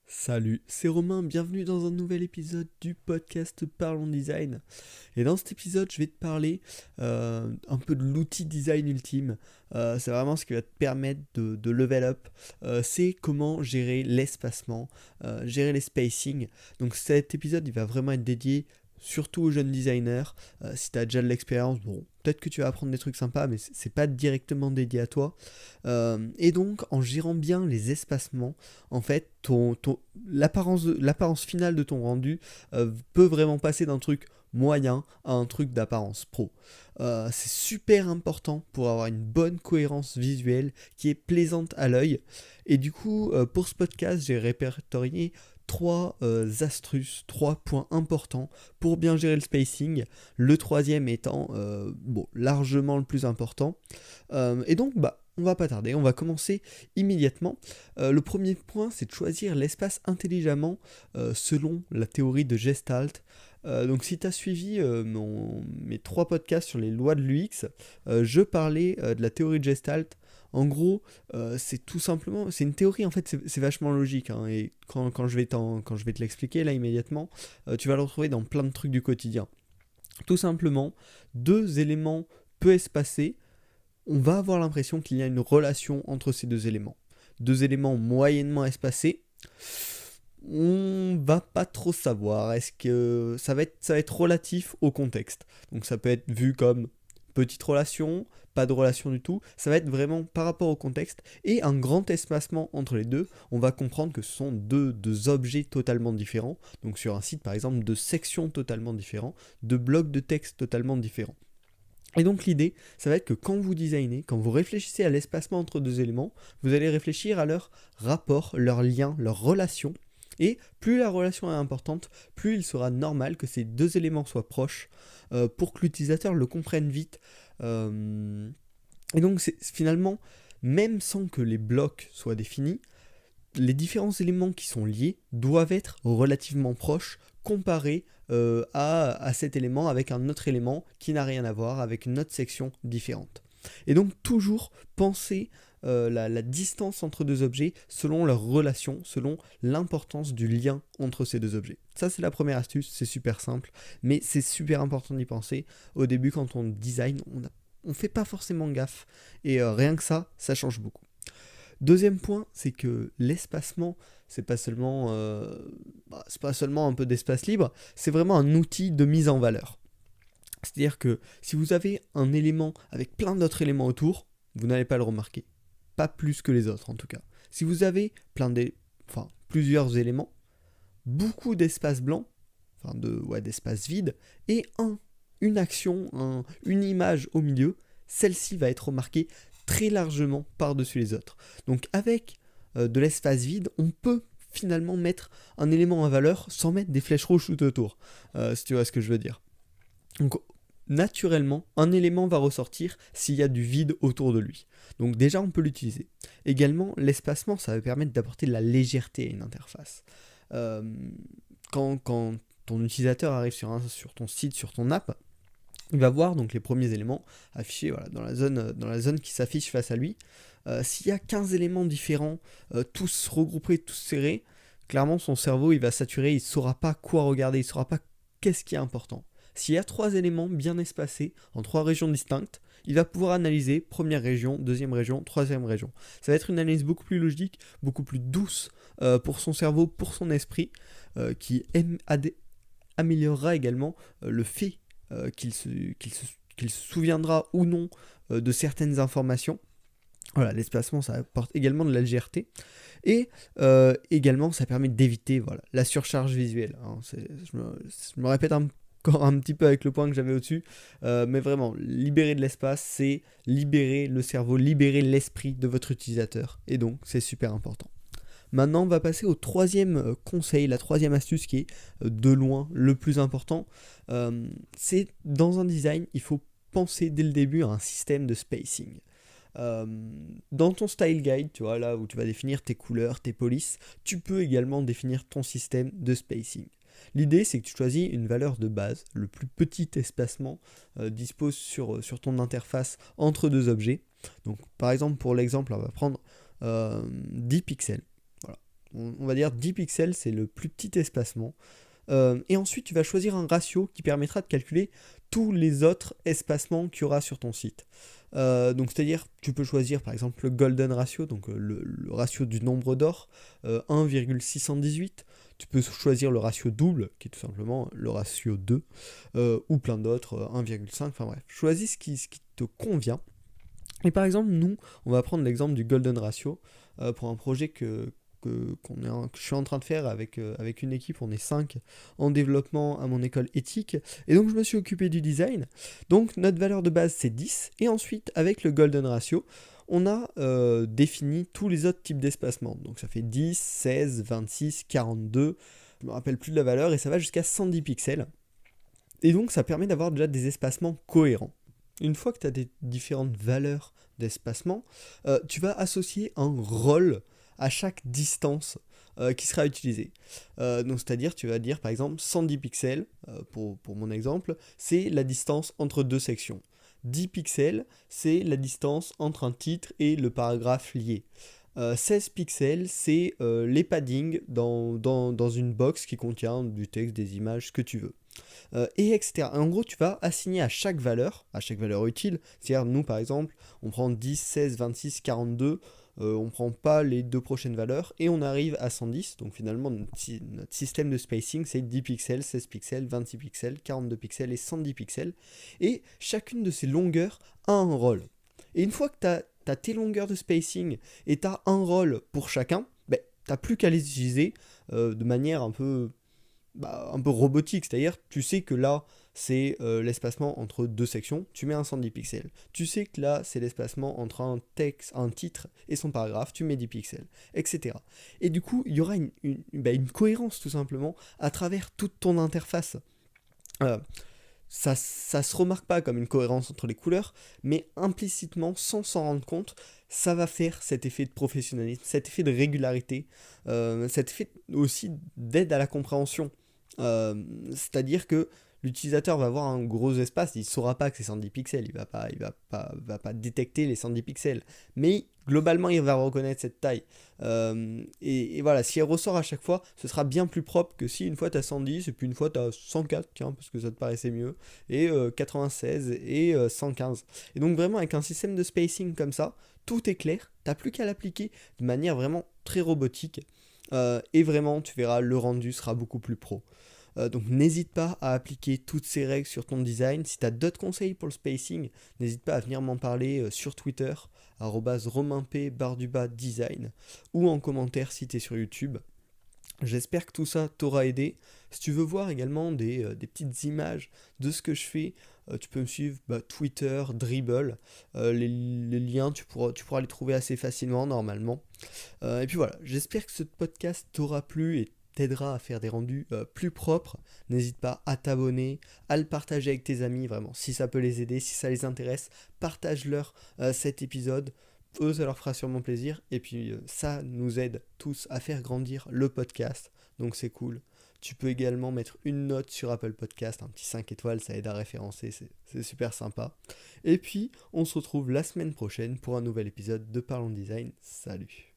Salut, c'est Romain, bienvenue dans un nouvel épisode du podcast Parlons Design. Et dans cet épisode, je vais te parler un peu de l'outil design ultime. C'est vraiment ce qui va te permettre de level up. C'est comment gérer l'espacement, gérer les spacing. Donc cet épisode, il va vraiment être dédié surtout aux jeunes designers. Si tu as déjà de l'expérience, bon, peut-être que tu vas apprendre des trucs sympas, mais c'est pas directement dédié à toi. Et donc, en gérant bien les espacements, en fait, l'apparence finale de ton rendu peut vraiment passer d'un truc moyen à un truc d'apparence pro. C'est super important pour avoir une bonne cohérence visuelle qui est plaisante à l'œil. Et du coup, pour ce podcast, j'ai répertorié trois astuces, trois points importants pour bien gérer le spacing. Le troisième étant largement le plus important. Et donc, on va pas tarder, on va commencer immédiatement. Le premier point, c'est de choisir l'espace intelligemment selon la théorie de Gestalt. Donc si tu as suivi mes trois podcasts sur les lois de l'UX, je parlais de la théorie de Gestalt. En gros, c'est tout simplement, c'est une théorie en fait, c'est vachement logique. Hein, et quand je vais te l'expliquer là immédiatement, tu vas le retrouver dans plein de trucs du quotidien. Tout simplement, deux éléments peu espacés, on va avoir l'impression qu'il y a une relation entre ces deux éléments. Deux éléments moyennement espacés, on va pas trop savoir. Est-ce que ça va être relatif au contexte. Donc ça peut être vu comme petite relation, pas de relation du tout. Ça va être vraiment par rapport au contexte. Et un grand espacement entre les deux, on va comprendre que ce sont deux objets totalement différents. Donc sur un site par exemple, deux sections totalement différentes, deux blocs de texte totalement différents. Et donc l'idée, ça va être que quand vous designez, quand vous réfléchissez à l'espacement entre deux éléments, vous allez réfléchir à leur rapport, leur lien, leur relation. Et plus la relation est importante, plus il sera normal que ces deux éléments soient proches pour que l'utilisateur le comprenne vite. Et donc c'est finalement, même sans que les blocs soient définis, les différents éléments qui sont liés doivent être relativement proches comparés à cet élément avec un autre élément qui n'a rien à voir, avec une autre section différente. Et donc toujours penser la distance entre deux objets selon leur relation, selon l'importance du lien entre ces deux objets. Ça c'est la première astuce, c'est super simple, mais c'est super important d'y penser. Au début quand on design, on fait pas forcément gaffe, et rien que ça change beaucoup. Deuxième point, c'est que l'espacement, c'est pas seulement un peu d'espace libre, c'est vraiment un outil de mise en valeur. C'est-à-dire que si vous avez un élément avec plein d'autres éléments autour, vous n'allez pas le remarquer. Pas plus que les autres en tout cas. Si vous avez plusieurs éléments, beaucoup d'espace blanc, d'espace vide, et une action, une image au milieu, celle-ci va être remarquée très largement par-dessus les autres. Donc avec de l'espace vide, on peut finalement mettre un élément en valeur sans mettre des flèches rouges tout autour, si tu vois ce que je veux dire. Donc naturellement, un élément va ressortir s'il y a du vide autour de lui. Donc déjà, on peut l'utiliser. Également, l'espacement, ça va permettre d'apporter de la légèreté à une interface. Euh, quand ton utilisateur arrive sur ton site, sur ton app, il va voir donc les premiers éléments affichés dans la zone qui s'affiche face à lui. S'il y a 15 éléments différents, tous regroupés, tous serrés, clairement son cerveau il va saturer, il ne saura pas quoi regarder, il ne saura pas qu'est-ce qui est important. S'il y a 3 éléments bien espacés en 3 régions distinctes, il va pouvoir analyser première région, deuxième région, troisième région. Ça va être une analyse beaucoup plus logique, beaucoup plus douce pour son cerveau, pour son esprit, qui améliorera également le fait qu'il se souviendra ou non de certaines informations. Voilà, l'espacement, ça apporte également de la légèreté. Et également, ça permet d'éviter la surcharge visuelle. Hein. Je me répète encore un petit peu avec le point que j'avais au-dessus. Mais vraiment, libérer de l'espace, c'est libérer le cerveau, libérer l'esprit de votre utilisateur. Et donc, c'est super important. Maintenant, on va passer au troisième conseil, la troisième astuce qui est de loin le plus important. C'est dans un design, il faut penser dès le début à un système de spacing. Dans ton style guide, tu vois, là où tu vas définir tes couleurs, tes polices, tu peux également définir ton système de spacing. L'idée, c'est que tu choisis une valeur de base, le plus petit espacement dispose sur ton interface entre deux objets. Donc, par exemple, pour l'exemple, on va prendre 10 pixels. Voilà. on va dire 10 pixels, c'est le plus petit espacement. Et ensuite, tu vas choisir un ratio qui permettra de calculer tous les autres espacements qu'il y aura sur ton site. Donc, c'est-à-dire, tu peux choisir par exemple le golden ratio, donc le ratio du nombre d'or, 1,618. Tu peux choisir le ratio double, qui est tout simplement le ratio 2, ou plein d'autres, 1,5. Enfin bref, choisis ce qui te convient. Et par exemple, nous, on va prendre l'exemple du golden ratio pour un projet que je suis en train de faire avec une équipe, on est 5 en développement à mon école éthique, et donc je me suis occupé du design. Donc notre valeur de base c'est 10, et ensuite avec le golden ratio, on a défini tous les autres types d'espacement. Donc ça fait 10, 16, 26, 42, je me rappelle plus de la valeur, et ça va jusqu'à 110 pixels. Et donc ça permet d'avoir déjà des espacements cohérents. Une fois que tu as des différentes valeurs d'espacement, tu vas associer un rôle à chaque distance qui sera utilisée. Donc c'est-à-dire, tu vas dire par exemple 110 pixels, pour mon exemple, c'est la distance entre deux sections. 10 pixels, c'est la distance entre un titre et le paragraphe lié. 16 pixels, c'est les paddings dans une box qui contient du texte, des images, ce que tu veux. Et etc. En gros, tu vas assigner à chaque valeur utile, c'est-à-dire nous par exemple, on prend 10, 16, 26, 42, on prend pas les deux prochaines valeurs, et on arrive à 110, donc finalement notre système de spacing c'est 10 pixels, 16 pixels, 26 pixels, 42 pixels et 110 pixels, et chacune de ces longueurs a un rôle. Et une fois que tu as tes longueurs de spacing et tu as un rôle pour chacun, ben, tu n'as plus qu'à les utiliser de manière un peu robotique, c'est-à-dire tu sais que là c'est l'espacement entre deux sections, tu mets un 110 pixels. Tu sais que là c'est l'espacement entre un texte, un titre et son paragraphe, tu mets 10 pixels, etc. Et du coup il y aura une cohérence tout simplement à travers toute ton interface. Ça se remarque pas comme une cohérence entre les couleurs, mais implicitement, sans s'en rendre compte, ça va faire cet effet de professionnalisme, cet effet de régularité, cet effet aussi d'aide à la compréhension. C'est-à-dire que l'utilisateur va avoir un gros espace, il ne saura pas que c'est 110 pixels, va pas détecter les 110 pixels, mais globalement il va reconnaître cette taille. Et voilà, si elle ressort à chaque fois, ce sera bien plus propre que si une fois tu as 110 et puis une fois tu as 104, tiens, parce que ça te paraissait mieux, et 96 et 115. Et donc vraiment avec un système de spacing comme ça, tout est clair, t'as plus qu'à l'appliquer de manière vraiment très robotique, et vraiment tu verras le rendu sera beaucoup plus pro. Donc n'hésite pas à appliquer toutes ces règles sur ton design. Si tu as d'autres conseils pour le spacing, n'hésite pas à venir m'en parler sur Twitter, @romainp_design, ou en commentaire si tu es sur YouTube. J'espère que tout ça t'aura aidé. Si tu veux voir également des petites images de ce que je fais, tu peux me suivre Twitter, Dribble. Les liens, tu pourras les trouver assez facilement normalement. Et puis voilà, j'espère que ce podcast t'aura plu et t'aidera à faire des rendus plus propres. N'hésite pas à t'abonner, à le partager avec tes amis, vraiment. Si ça peut les aider, si ça les intéresse, partage-leur cet épisode. Eux, ça leur fera sûrement plaisir. Et puis, ça nous aide tous à faire grandir le podcast. Donc, c'est cool. Tu peux également mettre une note sur Apple Podcast, un petit 5 étoiles, ça aide à référencer, c'est super sympa. Et puis, on se retrouve la semaine prochaine pour un nouvel épisode de Parlons Design. Salut!